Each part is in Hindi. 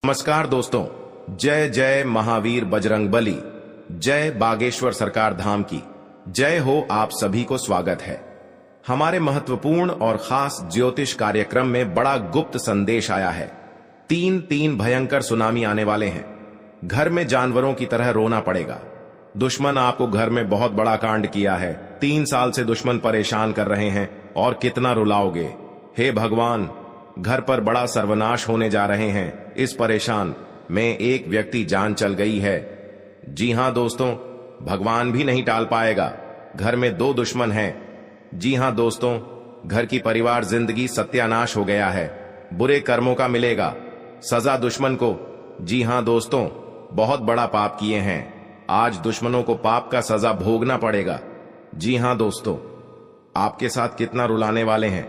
नमस्कार दोस्तों, जय जय महावीर बजरंगबली, जय बागेश्वर सरकार धाम की जय हो। आप सभी को स्वागत है। हमारे महत्वपूर्ण और खास ज्योतिष कार्यक्रम में बड़ा गुप्त संदेश आया है। तीन भयंकर सुनामी आने वाले हैं। घर में जानवरों की तरह रोना पड़ेगा। दुश्मन आपको घर में बहुत बड़ा कांड किया है। 3 साल से दुश्मन परेशान कर रहे हैं और कितना रुलाओगे। हे भगवान, घर पर बड़ा सर्वनाश होने जा रहे हैं। इस परेशान में एक व्यक्ति जान चल गई है। जी हां दोस्तों, भगवान भी नहीं टाल पाएगा। घर में 2 दुश्मन हैं। जी हां दोस्तों, घर की परिवार जिंदगी सत्यानाश हो गया है। बुरे कर्मों का मिलेगा सजा दुश्मन को। जी हां दोस्तों, बहुत बड़ा पाप किए हैं। आज दुश्मनों को पाप का सजा भोगना पड़ेगा। जी हां दोस्तों, आपके साथ कितना रुलाने वाले हैं।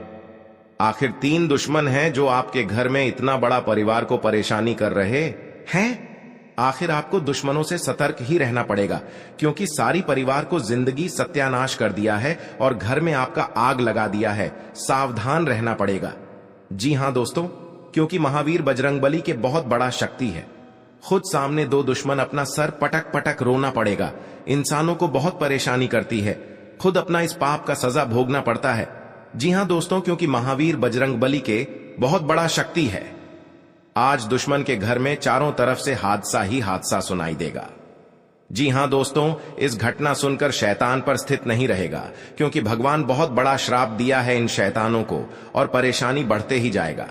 आखिर 3 दुश्मन हैं जो आपके घर में इतना बड़ा परिवार को परेशानी कर रहे हैं। आखिर आपको दुश्मनों से सतर्क ही रहना पड़ेगा, क्योंकि सारी परिवार को जिंदगी सत्यानाश कर दिया है और घर में आपका आग लगा दिया है। सावधान रहना पड़ेगा। जी हां दोस्तों, क्योंकि महावीर बजरंगबली के बहुत बड़ा शक्ति है। खुद सामने 2 दुश्मन अपना सर पटक पटक रोना पड़ेगा। इंसानों को बहुत परेशानी करती है। खुद अपना इस पाप का सजा भोगना पड़ता है। जी हां दोस्तों, क्योंकि महावीर बजरंगबली के बहुत बड़ा शक्ति है। आज दुश्मन के घर में चारों तरफ से हादसा ही हादसा सुनाई देगा। जी हां दोस्तों, इस घटना सुनकर शैतान पर स्थित नहीं रहेगा, क्योंकि भगवान बहुत बड़ा श्राप दिया है इन शैतानों को और परेशानी बढ़ते ही जाएगा।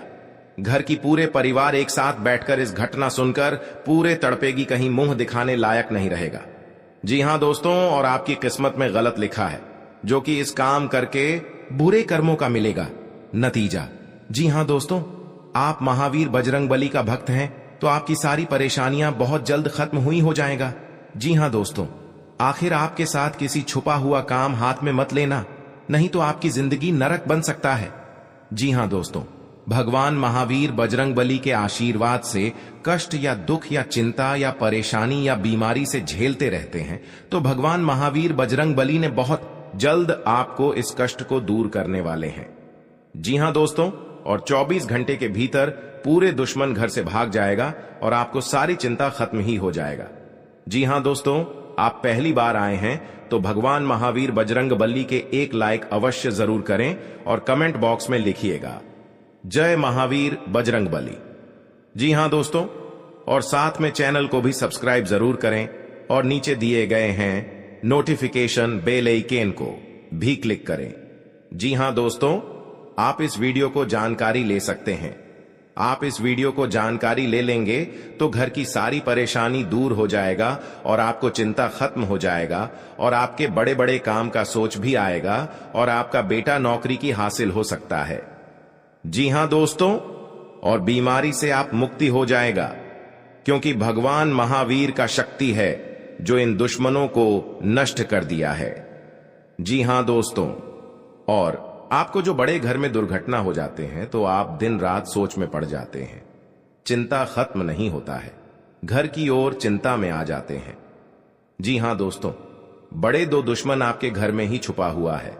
घर की पूरे परिवार एक साथ बैठकर इस घटना सुनकर पूरे तड़पेगी, कहीं मुंह दिखाने लायक नहीं रहेगा। जी हां दोस्तों, और आपकी किस्मत में गलत लिखा है, जो कि इस काम करके बुरे कर्मों का मिलेगा नतीजा। जी हां दोस्तों, आप महावीर बजरंगबली का भक्त हैं तो आपकी सारी परेशानियां बहुत जल्द खत्म हुई हो जाएगा। जी हां दोस्तों, आखिर आपके साथ किसी छुपा हुआ काम हाथ में मत लेना, नहीं तो आपकी जिंदगी नरक बन सकता है। जी हां दोस्तों, भगवान महावीर बजरंगबली के आशीर्वाद से कष्ट या दुख या चिंता या परेशानी या बीमारी से झेलते रहते हैं, तो भगवान महावीर बजरंगबली ने बहुत जल्द आपको इस कष्ट को दूर करने वाले हैं। जी हां दोस्तों, और 24 घंटे के भीतर पूरे दुश्मन घर से भाग जाएगा और आपको सारी चिंता खत्म ही हो जाएगा। जी हां दोस्तों, आप पहली बार आए हैं तो भगवान महावीर बजरंगबली के 1 लाइक अवश्य जरूर करें और कमेंट बॉक्स में लिखिएगा जय महावीर बजरंगबली। जी हां दोस्तों, और साथ में चैनल को भी सब्सक्राइब जरूर करें और नीचे दिए गए हैं नोटिफिकेशन बेल आइकन को भी क्लिक करें। जी हां दोस्तों, आप इस वीडियो को जानकारी ले सकते हैं। आप इस वीडियो को जानकारी ले लेंगे तो घर की सारी परेशानी दूर हो जाएगा और आपको चिंता खत्म हो जाएगा और आपके बड़े बड़े काम का सोच भी आएगा और आपका बेटा नौकरी की हासिल हो सकता है। जी हां दोस्तों, और बीमारी से आप मुक्ति हो जाएगा, क्योंकि भगवान महावीर का शक्ति है जो इन दुश्मनों को नष्ट कर दिया है। जी हां दोस्तों, और आपको जो बड़े घर में दुर्घटना हो जाते हैं तो आप दिन रात सोच में पड़ जाते हैं। चिंता खत्म नहीं होता है, घर की ओर चिंता में आ जाते हैं। जी हां दोस्तों, बड़े 2 दुश्मन आपके घर में ही छुपा हुआ है,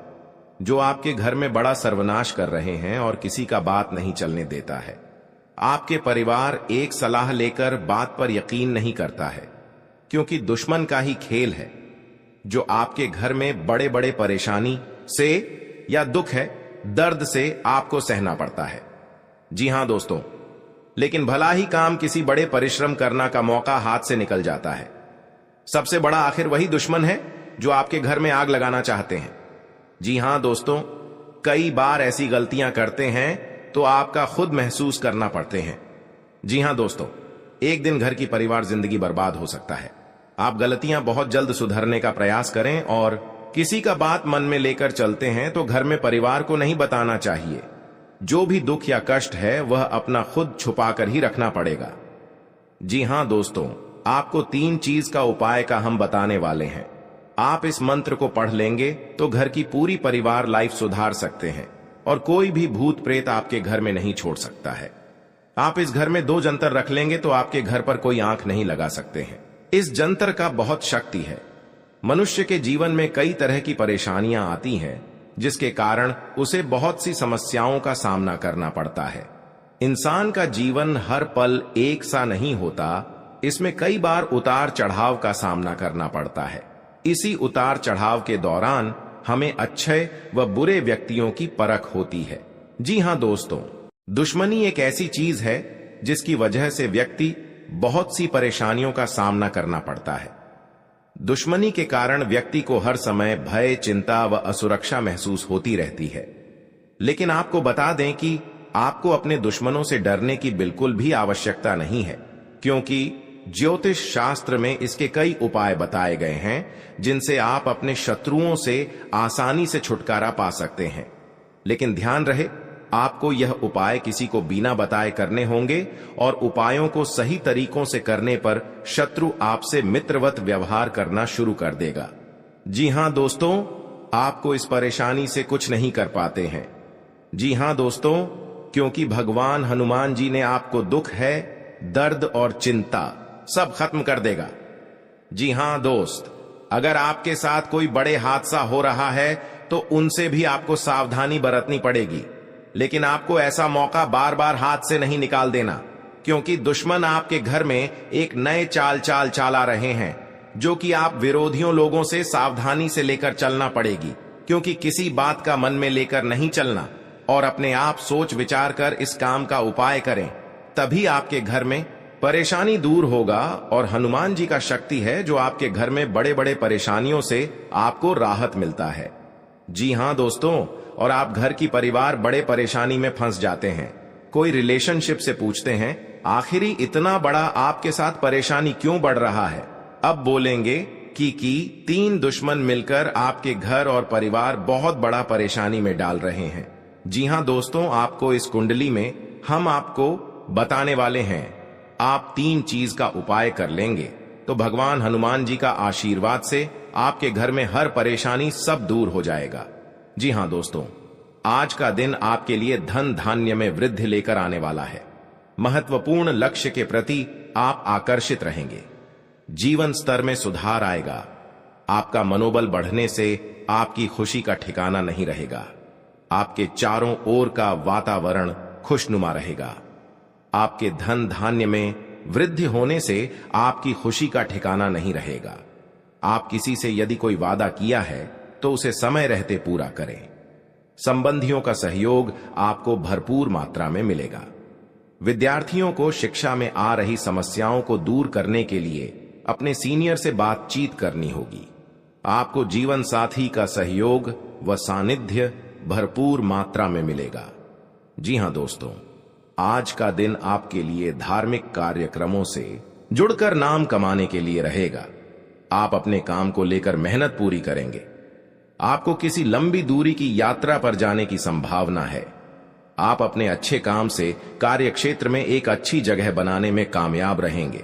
जो आपके घर में बड़ा सर्वनाश कर रहे हैं और किसी का बात नहीं चलने देता है। आपके परिवार एक सलाह लेकर बात पर यकीन नहीं करता है, क्योंकि दुश्मन का ही खेल है जो आपके घर में बड़े बड़े परेशानी से या दुख है, दर्द से आपको सहना पड़ता है। जी हां दोस्तों, लेकिन भला ही काम किसी बड़े परिश्रम करना का मौका हाथ से निकल जाता है। सबसे बड़ा आखिर वही दुश्मन है जो आपके घर में आग लगाना चाहते हैं। जी हां दोस्तों, कई बार ऐसी गलतियां करते हैं तो आपका खुद महसूस करना पड़ते हैं। जी हां दोस्तों, एक दिन घर की परिवार जिंदगी बर्बाद हो सकता है। आप गलतियां बहुत जल्द सुधरने का प्रयास करें और किसी का बात मन में लेकर चलते हैं तो घर में परिवार को नहीं बताना चाहिए। जो भी दुख या कष्ट है वह अपना खुद छुपा कर ही रखना पड़ेगा। जी हां दोस्तों, आपको 3 चीज का उपाय का हम बताने वाले हैं। आप इस मंत्र को पढ़ लेंगे तो घर की पूरी परिवार लाइफ सुधार सकते हैं और कोई भी भूत प्रेत आपके घर में नहीं छोड़ सकता है। आप इस घर में 2 जंतर रख लेंगे तो आपके घर पर कोई आंख नहीं लगा सकते हैं। इस जंतर का बहुत शक्ति है। मनुष्य के जीवन में कई तरह की परेशानियां आती हैं, जिसके कारण उसे बहुत सी समस्याओं का सामना करना पड़ता है। इंसान का जीवन हर पल एक सा नहीं होता, इसमें कई बार उतार चढ़ाव का सामना करना पड़ता है। इसी उतार चढ़ाव के दौरान हमें अच्छे व बुरे व्यक्तियों की परख होती है। जी हां दोस्तों, दुश्मनी एक ऐसी चीज है जिसकी वजह से व्यक्ति बहुत सी परेशानियों का सामना करना पड़ता है। दुश्मनी के कारण व्यक्ति को हर समय भय, चिंता व असुरक्षा महसूस होती रहती है। लेकिन आपको बता दें कि आपको अपने दुश्मनों से डरने की बिल्कुल भी आवश्यकता नहीं है, क्योंकि ज्योतिष शास्त्र में इसके कई उपाय बताए गए हैं जिनसे आप अपने शत्रुओं से आसानी से छुटकारा पा सकते हैं। लेकिन ध्यान रहे, आपको यह उपाय किसी को बिना बताए करने होंगे और उपायों को सही तरीकों से करने पर शत्रु आपसे मित्रवत व्यवहार करना शुरू कर देगा। जी हां दोस्तों, आपको इस परेशानी से कुछ नहीं कर पाते हैं। जी हां दोस्तों, क्योंकि भगवान हनुमान जी ने आपको दुख है, दर्द और चिंता सब खत्म कर देगा। जी हां दोस्त, अगर आपके साथ कोई बड़े हादसा हो रहा है तो उनसे भी आपको सावधानी बरतनी पड़ेगी। लेकिन आपको ऐसा मौका बार बार हाथ से नहीं निकाल देना, क्योंकि दुश्मन आपके घर में एक नए चाल चला रहे हैं, जो कि आप विरोधियों लोगों से सावधानी से लेकर चलना पड़ेगी। क्योंकि किसी बात का मन में लेकर नहीं चलना और अपने आप सोच विचार कर इस काम का उपाय करें, तभी आपके घर में परेशानी दूर होगा। और हनुमान जी का शक्ति है जो आपके घर में बड़े बड़े परेशानियों से आपको राहत मिलता है। जी हां दोस्तों, और आप घर की परिवार बड़े परेशानी में फंस जाते हैं। कोई रिलेशनशिप से पूछते हैं, आखिरी इतना बड़ा आपके साथ परेशानी क्यों बढ़ रहा है? अब बोलेंगे कि 3 दुश्मन मिलकर आपके घर और परिवार बहुत बड़ा परेशानी में डाल रहे हैं। जी हां दोस्तों, आपको इस कुंडली में हम आपको बताने वाले हैं। आप 3 चीज का उपाय कर लेंगे तो भगवान हनुमान जी का आशीर्वाद से आपके घर में हर परेशानी सब दूर हो जाएगा। जी हां दोस्तों, आज का दिन आपके लिए धन धान्य में वृद्धि लेकर आने वाला है। महत्वपूर्ण लक्ष्य के प्रति आप आकर्षित रहेंगे। जीवन स्तर में सुधार आएगा। आपका मनोबल बढ़ने से आपकी खुशी का ठिकाना नहीं रहेगा। आपके चारों ओर का वातावरण खुशनुमा रहेगा। आपके धन धान्य में वृद्धि होने से आपकी खुशी का ठिकाना नहीं रहेगा। आप किसी से यदि कोई वादा किया है तो उसे समय रहते पूरा करें। संबंधियों का सहयोग आपको भरपूर मात्रा में मिलेगा। विद्यार्थियों को शिक्षा में आ रही समस्याओं को दूर करने के लिए अपने सीनियर से बातचीत करनी होगी। आपको जीवन साथी का सहयोग व सानिध्य भरपूर मात्रा में मिलेगा। जी हां दोस्तों, आज का दिन आपके लिए धार्मिक कार्यक्रमों से जुड़कर नाम कमाने के लिए रहेगा। आप अपने काम को लेकर मेहनत पूरी करेंगे। आपको किसी लंबी दूरी की यात्रा पर जाने की संभावना है। आप अपने अच्छे काम से कार्यक्षेत्र में एक अच्छी जगह बनाने में कामयाब रहेंगे।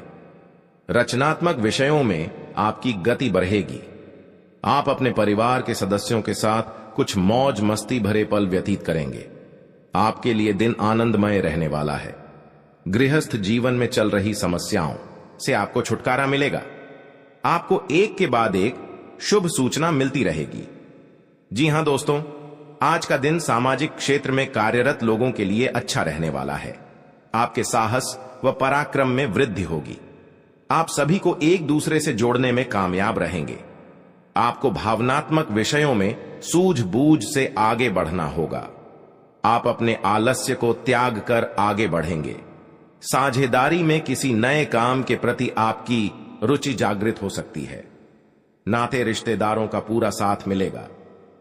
रचनात्मक विषयों में आपकी गति बढ़ेगी। आप अपने परिवार के सदस्यों के साथ कुछ मौज मस्ती भरे पल व्यतीत करेंगे। आपके लिए दिन आनंदमय रहने वाला है। गृहस्थ जीवन में चल रही समस्याओं से आपको छुटकारा मिलेगा। आपको एक के बाद एक शुभ सूचना मिलती रहेगी। जी हां दोस्तों, आज का दिन सामाजिक क्षेत्र में कार्यरत लोगों के लिए अच्छा रहने वाला है। आपके साहस व पराक्रम में वृद्धि होगी। आप सभी को एक दूसरे से जोड़ने में कामयाब रहेंगे। आपको भावनात्मक विषयों में सूझबूझ से आगे बढ़ना होगा। आप अपने आलस्य को त्याग कर आगे बढ़ेंगे। साझेदारी में किसी नए काम के प्रति आपकी रुचि जागृत हो सकती है। नाते रिश्तेदारों का पूरा साथ मिलेगा।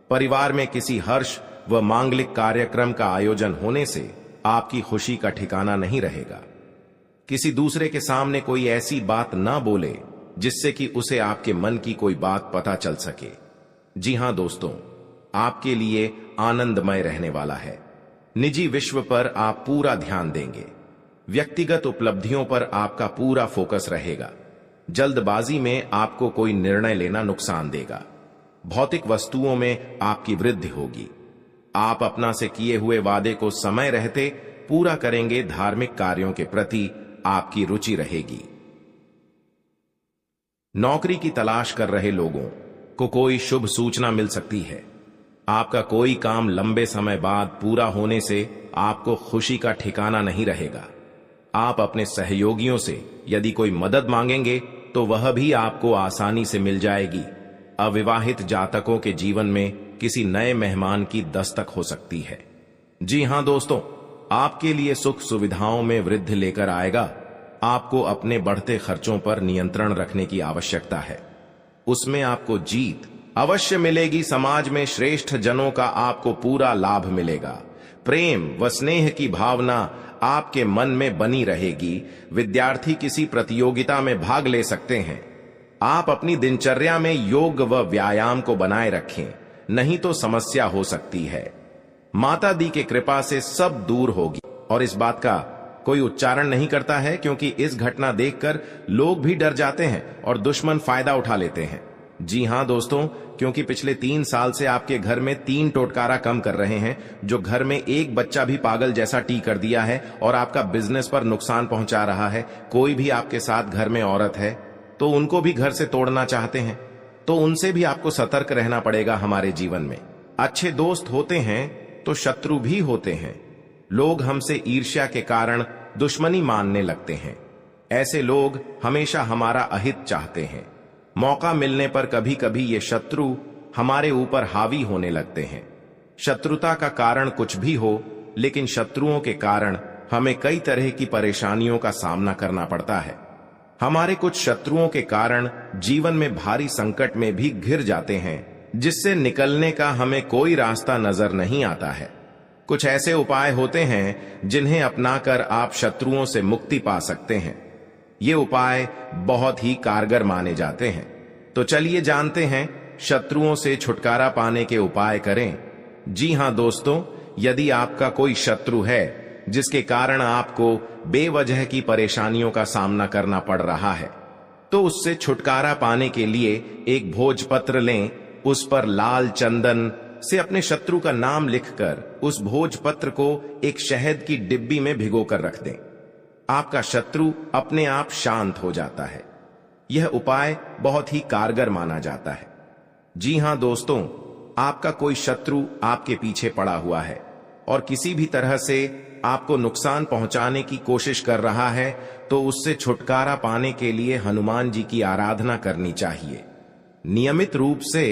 परिवार में किसी हर्ष व मांगलिक कार्यक्रम का आयोजन होने से आपकी खुशी का ठिकाना नहीं रहेगा। किसी दूसरे के सामने कोई ऐसी बात ना बोले जिससे कि उसे आपके मन की कोई बात पता चल सके। जी हां दोस्तों, आपके लिए आनंदमय रहने वाला है। निजी विश्व पर आप पूरा ध्यान देंगे। व्यक्तिगत उपलब्धियों पर आपका पूरा फोकस रहेगा। जल्दबाजी में आपको कोई निर्णय लेना नुकसान देगा। भौतिक वस्तुओं में आपकी वृद्धि होगी। आप अपना से किए हुए वादे को समय रहते पूरा करेंगे। धार्मिक कार्यों के प्रति आपकी रुचि रहेगी। नौकरी की तलाश कर रहे लोगों को कोई शुभ सूचना मिल सकती है। आपका कोई काम लंबे समय बाद पूरा होने से आपको खुशी का ठिकाना नहीं रहेगा। आप अपने सहयोगियों से यदि कोई मदद मांगेंगे तो वह भी आपको आसानी से मिल जाएगी। अविवाहित जातकों के जीवन में किसी नए मेहमान की दस्तक हो सकती है। जी हां दोस्तों, आपके लिए सुख सुविधाओं में वृद्धि लेकर आएगा। आपको अपने बढ़ते खर्चों पर नियंत्रण रखने की आवश्यकता है, उसमें आपको जीत अवश्य मिलेगी। समाज में श्रेष्ठ जनों का आपको पूरा लाभ मिलेगा। प्रेम व स्नेह की भावना आपके मन में बनी रहेगी। विद्यार्थी किसी प्रतियोगिता में भाग ले सकते हैं। आप अपनी दिनचर्या में योग व व्यायाम को बनाए रखें, नहीं तो समस्या हो सकती है। माता दी की कृपा से सब दूर होगी। और इस बात का कोई उच्चारण नहीं करता है, क्योंकि इस घटना देखकर लोग भी डर जाते हैं और दुश्मन फायदा उठा लेते हैं। जी हां दोस्तों, क्योंकि पिछले 3 साल से आपके घर में 3 टोटकारा कम कर रहे हैं, जो घर में एक बच्चा भी पागल जैसा टी कर दिया है और आपका बिजनेस पर नुकसान पहुंचा रहा है। कोई भी आपके साथ घर में औरत है तो उनको भी घर से तोड़ना चाहते हैं, तो उनसे भी आपको सतर्क रहना पड़ेगा। हमारे जीवन में अच्छे दोस्त होते हैं तो शत्रु भी होते हैं। लोग हमसे ईर्ष्या के कारण दुश्मनी मानने लगते हैं। ऐसे लोग हमेशा हमारा अहित चाहते हैं। मौका मिलने पर कभी कभी ये शत्रु हमारे ऊपर हावी होने लगते हैं। शत्रुता का कारण कुछ भी हो, लेकिन शत्रुओं के कारण हमें कई तरह की परेशानियों का सामना करना पड़ता है। हमारे कुछ शत्रुओं के कारण जीवन में भारी संकट में भी घिर जाते हैं, जिससे निकलने का हमें कोई रास्ता नजर नहीं आता है। कुछ ऐसे उपाय होते हैं जिन्हें अपनाकर आप शत्रुओं से मुक्ति पा सकते हैं। ये उपाय बहुत ही कारगर माने जाते हैं। तो चलिए जानते हैं शत्रुओं से छुटकारा पाने के उपाय करें। जी हां दोस्तों, यदि आपका कोई शत्रु है जिसके कारण आपको बेवजह की परेशानियों का सामना करना पड़ रहा है, तो उससे छुटकारा पाने के लिए एक भोजपत्र लें। उस पर लाल चंदन से अपने शत्रु का नाम लिखकर उस भोजपत्र को एक शहद की डिब्बी में भिगोकर रख दें। आपका शत्रु अपने आप शांत हो जाता है। यह उपाय बहुत ही कारगर माना जाता है। जी हां दोस्तों, आपका कोई शत्रु आपके पीछे पड़ा हुआ है और किसी भी तरह से आपको नुकसान पहुंचाने की कोशिश कर रहा है, तो उससे छुटकारा पाने के लिए हनुमान जी की आराधना करनी चाहिए। नियमित रूप से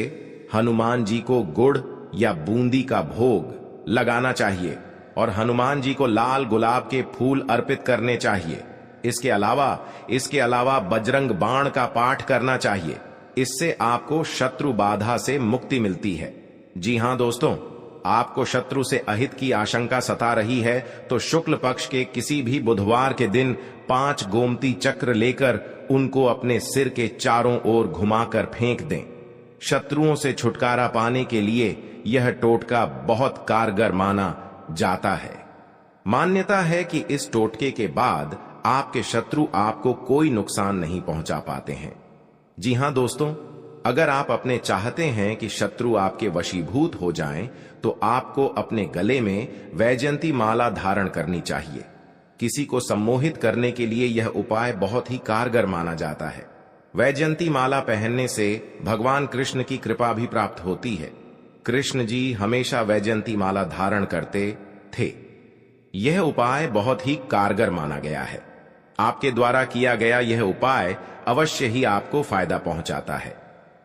हनुमान जी को गुड़ या बूंदी का भोग लगाना चाहिए और हनुमान जी को लाल गुलाब के फूल अर्पित करने चाहिए। इसके अलावा बजरंग बाण का पाठ करना चाहिए। इससे आपको शत्रु बाधा से मुक्ति मिलती है। जी हां दोस्तों, आपको शत्रु से अहित की आशंका सता रही है तो शुक्ल पक्ष के किसी भी बुधवार के दिन 5 गोमती चक्र लेकर उनको अपने सिर के चारों ओर घुमाकर फेंक दें। शत्रुओं से छुटकारा पाने के लिए यह टोटका बहुत कारगर माना जाता है। मान्यता है कि इस टोटके के बाद आपके शत्रु आपको कोई नुकसान नहीं पहुंचा पाते हैं। जी हां दोस्तों, अगर आप अपने चाहते हैं कि शत्रु आपके वशीभूत हो जाएं, तो आपको अपने गले में वैजयंती माला धारण करनी चाहिए। किसी को सम्मोहित करने के लिए यह उपाय बहुत ही कारगर माना जाता है। वैजयंती माला पहनने से भगवान कृष्ण की कृपा भी प्राप्त होती है। कृष्ण जी हमेशा वैजयंती माला धारण करते थे। यह उपाय बहुत ही कारगर माना गया है। आपके द्वारा किया गया यह उपाय अवश्य ही आपको फायदा पहुंचाता है।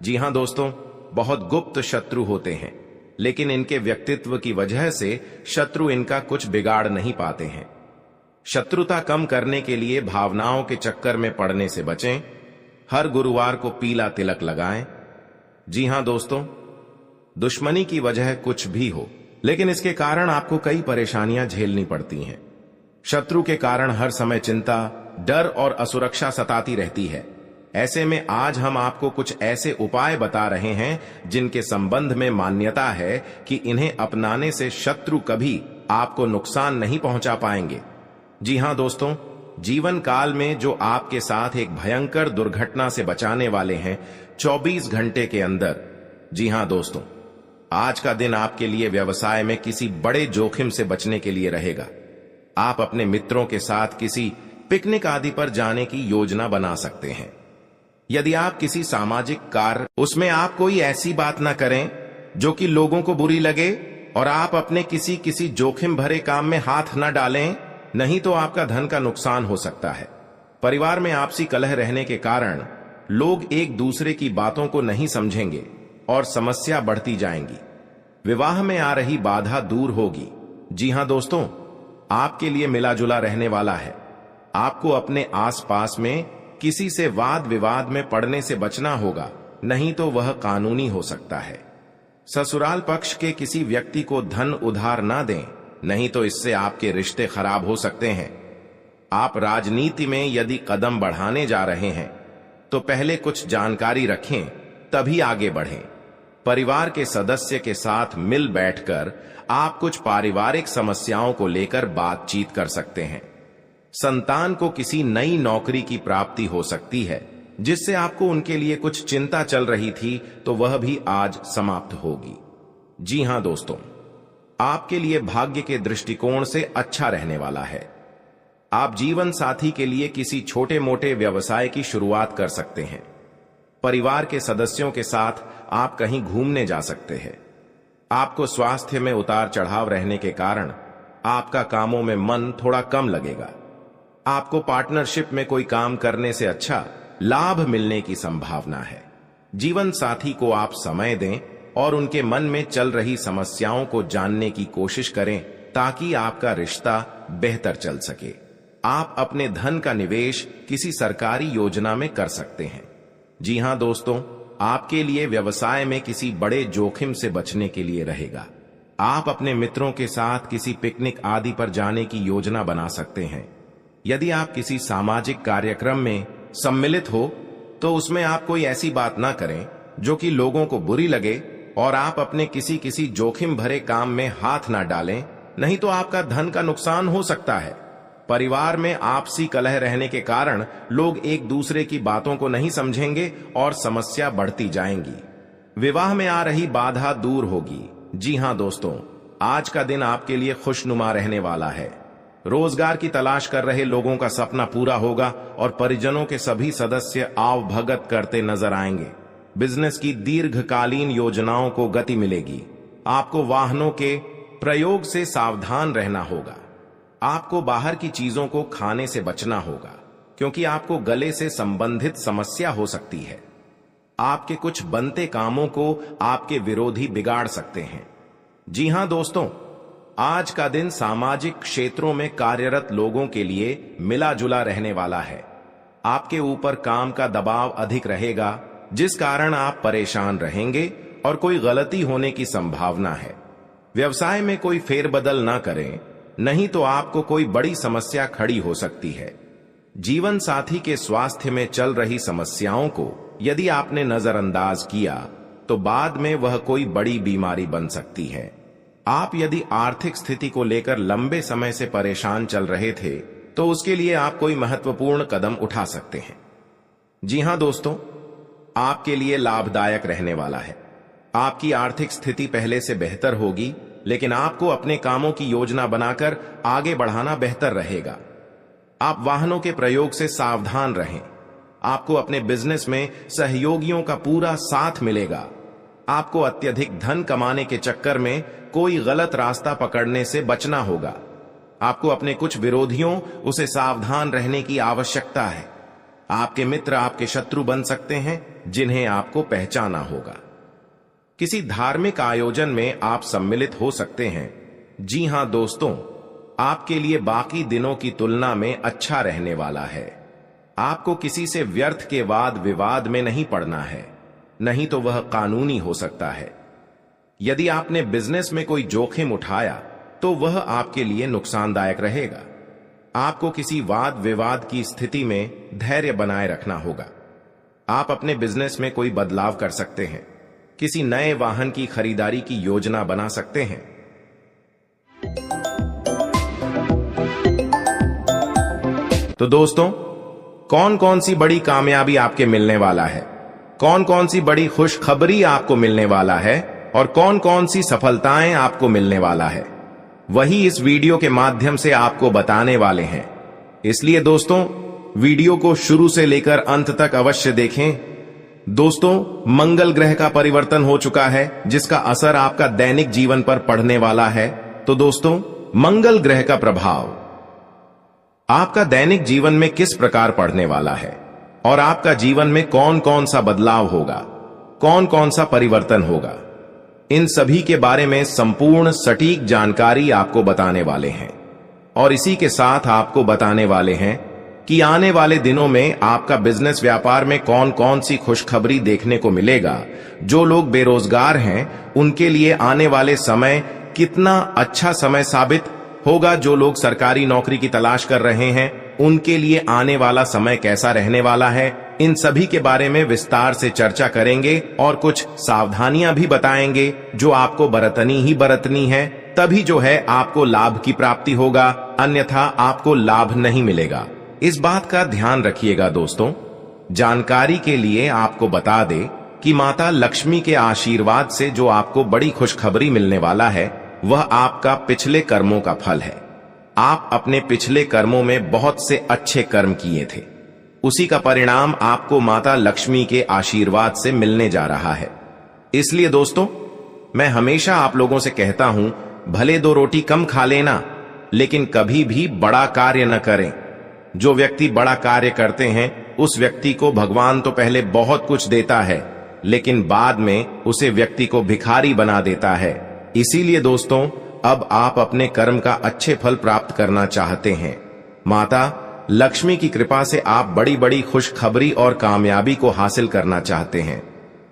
जी हां दोस्तों, बहुत गुप्त शत्रु होते हैं, लेकिन इनके व्यक्तित्व की वजह से शत्रु इनका कुछ बिगाड़ नहीं पाते हैं। शत्रुता कम करने के लिए भावनाओं के चक्कर में पड़ने से बचें। हर गुरुवार को पीला तिलक लगाएं। जी हां दोस्तों, दुश्मनी की वजह कुछ भी हो, लेकिन इसके कारण आपको कई परेशानियां झेलनी पड़ती हैं। शत्रु के कारण हर समय चिंता, डर और असुरक्षा सताती रहती है। ऐसे में आज हम आपको कुछ ऐसे उपाय बता रहे हैं जिनके संबंध में मान्यता है कि इन्हें अपनाने से शत्रु कभी आपको नुकसान नहीं पहुंचा पाएंगे। जी हां दोस्तों, जीवन काल में जो आपके साथ एक भयंकर दुर्घटना से बचाने वाले हैं 24 घंटे के अंदर। जी हां दोस्तों, आज का दिन आपके लिए व्यवसाय में किसी बड़े जोखिम से बचने के लिए रहेगा। आप अपने मित्रों के साथ किसी पिकनिक आदि पर जाने की योजना बना सकते हैं। यदि आप किसी सामाजिक कार्य, उसमें आप कोई ऐसी बात ना करें जो कि लोगों को बुरी लगे और आप अपने किसी जोखिम भरे काम में हाथ न डालें, नहीं तो आपका धन का नुकसान हो सकता है। परिवार में आपसी कलह रहने के कारण लोग एक दूसरे की बातों को नहीं समझेंगे और समस्या बढ़ती जाएंगी। विवाह में आ रही बाधा दूर होगी। जी हां दोस्तों, आपके लिए मिला जुला रहने वाला है। आपको अपने आसपास में किसी से वाद विवाद में पड़ने से बचना होगा, नहीं तो वह कानूनी हो सकता है। ससुराल पक्ष के किसी व्यक्ति को धन उधार ना दें, नहीं तो इससे आपके रिश्ते खराब हो सकते हैं। आप राजनीति में यदि कदम बढ़ाने जा रहे हैं तो पहले कुछ जानकारी रखें, तभी आगे बढ़ें। परिवार के सदस्य के साथ मिल बैठकर आप कुछ पारिवारिक समस्याओं को लेकर बातचीत कर सकते हैं। संतान को किसी नई नौकरी की प्राप्ति हो सकती है, जिससे आपको उनके लिए कुछ चिंता चल रही थी, तो वह भी आज समाप्त होगी। जी हां दोस्तों, आपके लिए भाग्य के दृष्टिकोण से अच्छा रहने वाला है। आप जीवन साथी के लिए किसी छोटे मोटे व्यवसाय की शुरुआत कर सकते हैं। परिवार के सदस्यों के साथ आप कहीं घूमने जा सकते हैं। आपको स्वास्थ्य में उतार चढ़ाव रहने के कारण आपका कामों में मन थोड़ा कम लगेगा। आपको पार्टनरशिप में कोई काम करने से अच्छा लाभ मिलने की संभावना है। जीवन साथी को आप समय दें और उनके मन में चल रही समस्याओं को जानने की कोशिश करें, ताकि आपका रिश्ता बेहतर चल सके। आप अपने धन का निवेश किसी सरकारी योजना में कर सकते हैं। जी हां दोस्तों, आपके लिए व्यवसाय में किसी बड़े जोखिम से बचने के लिए रहेगा। आप अपने मित्रों के साथ किसी पिकनिक आदि पर जाने की योजना बना सकते हैं। यदि आप किसी सामाजिक कार्यक्रम में सम्मिलित हो तो उसमें आप कोई ऐसी बात ना करें जो कि लोगों को बुरी लगे, और आप अपने किसी जोखिम भरे काम में हाथ ना डालें, नहीं तो आपका धन का नुकसान हो सकता है। परिवार में आपसी कलह रहने के कारण लोग एक दूसरे की बातों को नहीं समझेंगे और समस्या बढ़ती जाएंगी। विवाह में आ रही बाधा दूर होगी। जी हां दोस्तों, आज का दिन आपके लिए खुशनुमा रहने वाला है। रोजगार की तलाश कर रहे लोगों का सपना पूरा होगा और परिजनों के सभी सदस्य आवभगत करते नजर आएंगे। बिजनेस की दीर्घकालीन योजनाओं को गति मिलेगी। आपको वाहनों के प्रयोग से सावधान रहना होगा। आपको बाहर की चीजों को खाने से बचना होगा, क्योंकि आपको गले से संबंधित समस्या हो सकती है। आपके कुछ बनते कामों को आपके विरोधी बिगाड़ सकते हैं। जी हां दोस्तों, आज का दिन सामाजिक क्षेत्रों में कार्यरत लोगों के लिए मिला जुला रहने वाला है। आपके ऊपर काम का दबाव अधिक रहेगा, जिस कारण आप परेशान रहेंगे और कोई गलती होने की संभावना है। व्यवसाय में कोई फेरबदल ना करें, नहीं तो आपको कोई बड़ी समस्या खड़ी हो सकती है। जीवन साथी के स्वास्थ्य में चल रही समस्याओं को यदि आपने नजरअंदाज किया तो बाद में वह कोई बड़ी बीमारी बन सकती है। आप यदि आर्थिक स्थिति को लेकर लंबे समय से परेशान चल रहे थे तो उसके लिए आप कोई महत्वपूर्ण कदम उठा सकते हैं। जी हां दोस्तों, आपके लिए लाभदायक रहने वाला है। आपकी आर्थिक स्थिति पहले से बेहतर होगी, लेकिन आपको अपने कामों की योजना बनाकर आगे बढ़ाना बेहतर रहेगा। आप वाहनों के प्रयोग से सावधान रहें। आपको अपने बिजनेस में सहयोगियों का पूरा साथ मिलेगा। आपको अत्यधिक धन कमाने के चक्कर में कोई गलत रास्ता पकड़ने से बचना होगा। आपको अपने कुछ विरोधियों उसे सावधान रहने की आवश्यकता है। आपके मित्र आपके शत्रु बन सकते हैं, जिन्हें आपको पहचाना होगा। किसी धार्मिक आयोजन में आप सम्मिलित हो सकते हैं। जी हां दोस्तों, आपके लिए बाकी दिनों की तुलना में अच्छा रहने वाला है। आपको किसी से व्यर्थ के वाद विवाद में नहीं पड़ना है, नहीं तो वह कानूनी हो सकता है। यदि आपने बिजनेस में कोई जोखिम उठाया तो वह आपके लिए नुकसानदायक रहेगा। आपको किसी वाद विवाद की स्थिति में धैर्य बनाए रखना होगा। आप अपने बिजनेस में कोई बदलाव कर सकते हैं। किसी नए वाहन की खरीदारी की योजना बना सकते हैं। तो दोस्तों, कौन कौन सी बड़ी कामयाबी आपके मिलने वाला है, कौन कौन सी बड़ी खुशखबरी आपको मिलने वाला है और कौन कौन सी सफलताएं आपको मिलने वाला है, वही इस वीडियो के माध्यम से आपको बताने वाले हैं। इसलिए दोस्तों, वीडियो को शुरू से लेकर अंत तक अवश्य देखें। दोस्तों, मंगल ग्रह का परिवर्तन हो चुका है, जिसका असर आपका दैनिक जीवन पर पड़ने वाला है। तो दोस्तों, मंगल ग्रह का प्रभाव आपका दैनिक जीवन में किस प्रकार पड़ने वाला है और आपका जीवन में कौन कौन सा बदलाव होगा, कौन कौन सा परिवर्तन होगा, इन सभी के बारे में संपूर्ण सटीक जानकारी आपको बताने वाले हैं। और इसी के साथ आपको बताने वाले हैं कि आने वाले दिनों में आपका बिजनेस व्यापार में कौन कौन सी खुशखबरी देखने को मिलेगा। जो लोग बेरोजगार हैं उनके लिए आने वाले समय कितना अच्छा समय साबित होगा। जो लोग सरकारी नौकरी की तलाश कर रहे हैं उनके लिए आने वाला समय कैसा रहने वाला है, इन सभी के बारे में विस्तार से चर्चा करेंगे और कुछ सावधानियां भी बताएंगे जो आपको बरतनी ही बरतनी है, तभी जो है आपको लाभ की प्राप्ति होगा, अन्यथा आपको लाभ नहीं मिलेगा। इस बात का ध्यान रखिएगा दोस्तों। जानकारी के लिए आपको बता दे कि माता लक्ष्मी के आशीर्वाद से जो आपको बड़ी खुशखबरी मिलने वाला है वह आपका पिछले कर्मों का फल है। आप अपने पिछले कर्मों में बहुत से अच्छे कर्म किए थे, उसी का परिणाम आपको माता लक्ष्मी के आशीर्वाद से मिलने जा रहा है। इसलिए दोस्तों, मैं हमेशा आप लोगों से कहता हूं, भले 2 रोटी कम खा लेना, लेकिन कभी भी बड़ा कार्य न करें। जो व्यक्ति बड़ा कार्य करते हैं उस व्यक्ति को भगवान तो पहले बहुत कुछ देता है, लेकिन बाद में उसे व्यक्ति को भिखारी बना देता है। इसीलिए दोस्तों, अब आप अपने कर्म का अच्छे फल प्राप्त करना चाहते हैं। माता लक्ष्मी की कृपा से आप बड़ी बड़ी खुशखबरी और कामयाबी को हासिल करना चाहते हैं।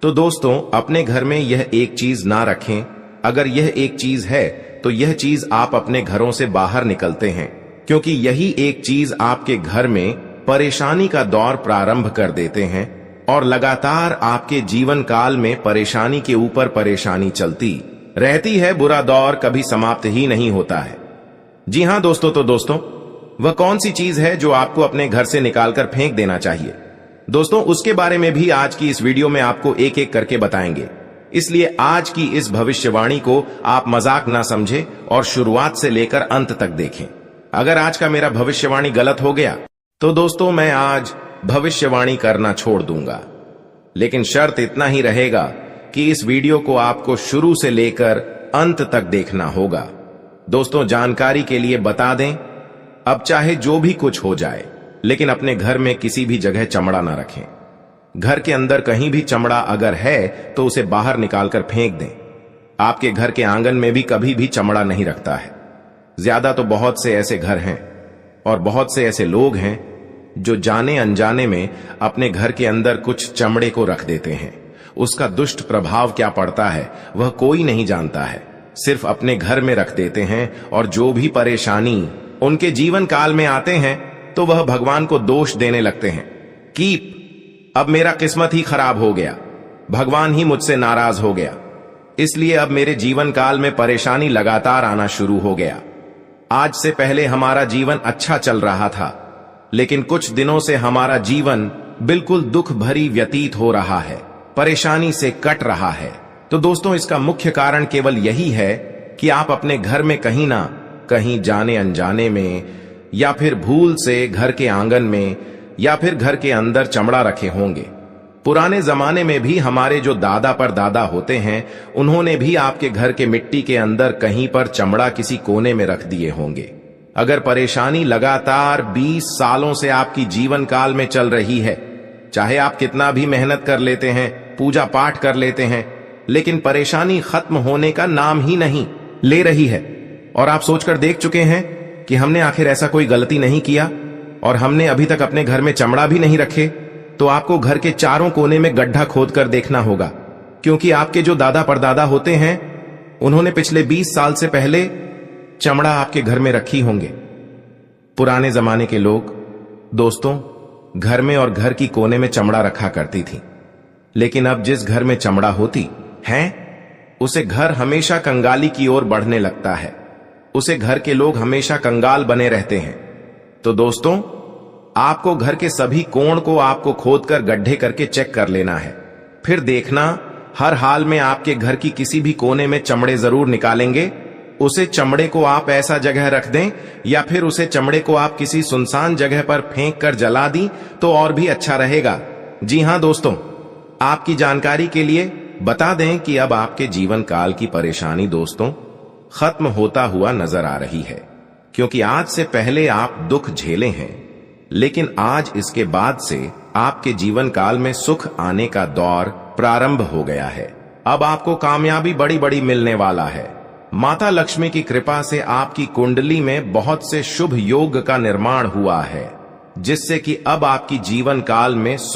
तो दोस्तों, अपने घर में यह एक चीज ना रखें। अगर यह एक चीज है तो यह चीज आप अपने घरों से बाहर निकलते हैं, क्योंकि यही एक चीज आपके घर में परेशानी का दौर प्रारंभ कर देते हैं और लगातार आपके जीवन काल में परेशानी के ऊपर परेशानी चलती रहती है। बुरा दौर कभी समाप्त ही नहीं होता है। जी हां दोस्तों, तो दोस्तों, वह कौन सी चीज है जो आपको अपने घर से निकालकर फेंक देना चाहिए? दोस्तों, उसके बारे में भी आज की इस वीडियो में आपको एक एक करके बताएंगे। इसलिए आज की इस भविष्यवाणी को आप मजाक ना समझें और शुरुआत से लेकर अंत तक देखें। अगर आज का मेरा भविष्यवाणी गलत हो गया तो दोस्तों, मैं आज भविष्यवाणी करना छोड़ दूंगा, लेकिन शर्त इतना ही रहेगा कि इस वीडियो को आपको शुरू से लेकर अंत तक देखना होगा। दोस्तों, जानकारी के लिए बता दें, अब चाहे जो भी कुछ हो जाए, लेकिन अपने घर में किसी भी जगह चमड़ा ना रखें। घर के अंदर कहीं भी चमड़ा अगर है तो उसे बाहर निकालकर फेंक दें। आपके घर के आंगन में भी कभी भी चमड़ा नहीं रखता है। ज्यादा तो बहुत से ऐसे घर हैं और बहुत से ऐसे लोग हैं जो जाने अनजाने में अपने घर के अंदर कुछ चमड़े को रख देते हैं। उसका दुष्ट प्रभाव क्या पड़ता है वह कोई नहीं जानता है, सिर्फ अपने घर में रख देते हैं और जो भी परेशानी उनके जीवन काल में आते हैं तो वह भगवान को दोष देने लगते हैं कि अब मेरा किस्मत ही खराब हो गया, भगवान ही मुझसे नाराज हो गया, इसलिए अब मेरे जीवन काल में परेशानी लगातार आना शुरू हो गया। आज से पहले हमारा जीवन अच्छा चल रहा था, लेकिन कुछ दिनों से हमारा जीवन बिल्कुल दुख भरी व्यतीत हो रहा है, परेशानी से कट रहा है। तो दोस्तों, इसका मुख्य कारण केवल यही है कि आप अपने घर में कहीं ना कहीं जाने अनजाने में या फिर भूल से घर के आंगन में या फिर घर के अंदर चमड़ा रखे होंगे। पुराने जमाने में भी हमारे जो दादा परदादा होते हैं उन्होंने भी आपके घर के मिट्टी के अंदर कहीं पर चमड़ा किसी कोने में रख दिए होंगे। अगर परेशानी लगातार 20 सालों से आपकी जीवन काल में चल रही है, चाहे आप कितना भी मेहनत कर लेते हैं, पूजा पाठ कर लेते हैं, लेकिन परेशानी खत्म होने का नाम ही नहीं ले रही है, और आप सोचकर देख चुके हैं कि हमने आखिर ऐसा कोई गलती नहीं किया और हमने अभी तक अपने घर में चमड़ा भी नहीं रखे, तो आपको घर के चारों कोने में गड्ढा खोदकर देखना होगा, क्योंकि आपके जो दादा परदादा होते हैं उन्होंने पिछले 20 साल से पहले चमड़ा आपके घर में रखी होंगे। पुराने जमाने के लोग दोस्तों घर में और घर की कोने में चमड़ा रखा करती थी, लेकिन अब जिस घर में चमड़ा होती है उसे घर हमेशा कंगाली की ओर बढ़ने लगता है, उसे घर के लोग हमेशा कंगाल बने रहते हैं। तो दोस्तों, आपको घर के सभी कोण को आपको खोदकर गड्ढे करके चेक कर लेना है, फिर देखना हर हाल में आपके घर की किसी भी कोने में चमड़े जरूर निकालेंगे। उसे चमड़े को आप ऐसा जगह रख दें या फिर उसे चमड़े को आप किसी सुनसान जगह पर फेंक कर जला दी तो और भी अच्छा रहेगा। जी हां दोस्तों, आपकी जानकारी के लिए बता दें कि अब आपके जीवन काल की परेशानी दोस्तों खत्म होता हुआ नजर आ रही है, क्योंकि आज से पहले आप दुख झेले हैं, लेकिन आज इसके बाद से आपके जीवन काल में सुख आने का दौर प्रारंभ हो गया है। अब आपको कामयाबी बड़ी बड़ी मिलने वाला है। माता लक्ष्मी की कृपा से आपकी कुंडली में बहुत से शुभ योग का निर्माण हुआ है, जिससे कि अब आपकी जीवन काल में सुख